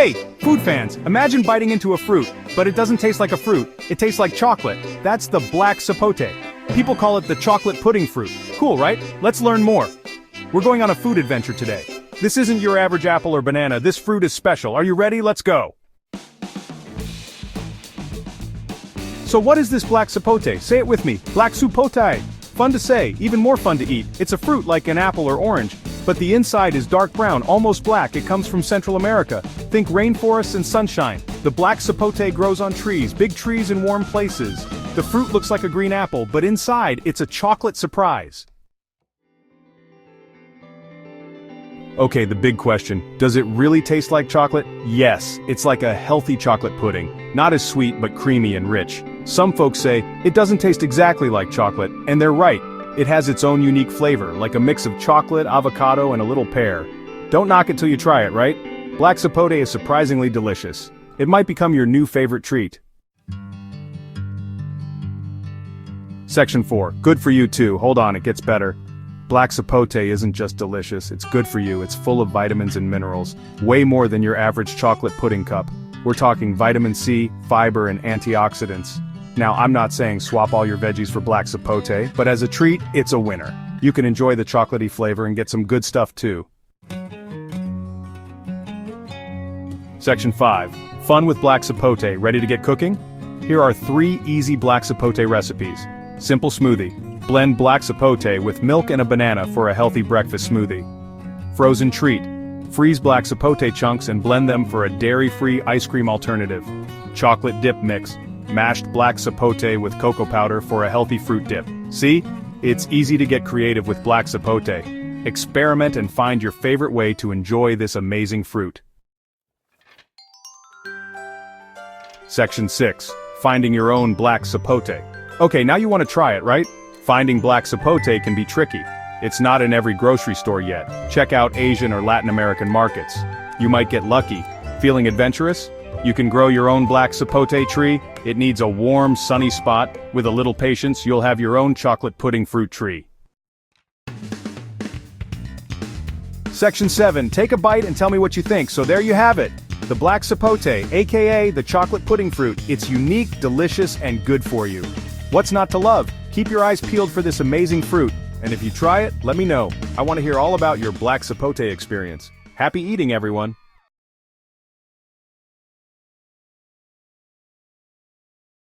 Hey, food fans, imagine biting into a fruit, but it doesn't taste like a fruit, it tastes like chocolate. That's the Black Sapote. People call it the chocolate pudding fruit. Cool, right? Let's learn more. We're going on a food adventure today. This isn't your average apple or banana, this fruit is special. Are you ready? Let's go. So what is this Black Sapote? Say it with me. Black Sapote. Fun to say, even more fun to eat. It's a fruit like an apple or orange, but the inside is dark brown, almost black. It comes from Central America. Think rainforests and sunshine. The Black Sapote grows on trees, big trees in warm places. The fruit looks like a green apple, but inside, it's a chocolate surprise. Okay, the big question, does it really taste like chocolate? Yes, it's like a healthy chocolate pudding. Not as sweet, but creamy and rich. Some folks say, it doesn't taste exactly like chocolate, and they're right. It has its own unique flavor, like a mix of chocolate, avocado, and a little pear. Don't knock it till you try it, right? Black Sapote is surprisingly delicious. It might become your new favorite treat. Section 4. Good for you too. Hold on, it gets better. Black Sapote isn't just delicious, it's good for you. It's full of vitamins and minerals. Way more than your average chocolate pudding cup. We're talking vitamin C, fiber, and antioxidants. Now, I'm not saying swap all your veggies for Black Sapote, but as a treat, it's a winner. You can enjoy the chocolatey flavor and get some good stuff too. Section 5. Fun with Black Sapote. Ready to get cooking? Here are 3 easy Black Sapote recipes. Simple smoothie. Blend Black Sapote with milk and a banana for a healthy breakfast smoothie. Frozen treat. Freeze Black Sapote chunks and blend them for a dairy-free ice cream alternative. Chocolate dip mix. Mashed Black Sapote with cocoa powder for a healthy fruit dip. See? It's easy to get creative with Black Sapote. Experiment and find your favorite way to enjoy this amazing fruit. Section 6. Finding your own Black Sapote. Okay, now you want to try it, right? Finding Black Sapote can be tricky. It's not in every grocery store yet. Check out Asian or Latin American markets. You might get lucky. Feeling adventurous? You can grow your own Black Sapote tree. It needs a warm, sunny spot. With a little patience, you'll have your own chocolate pudding fruit tree. Section 7. Take a bite and tell me what you think. So there you have it. The Black Sapote, aka the chocolate pudding fruit. It's unique, delicious, and good for you. What's not to love? Keep your eyes peeled for this amazing fruit. And if you try it, let me know. I want to hear all about your Black Sapote experience. Happy eating, everyone!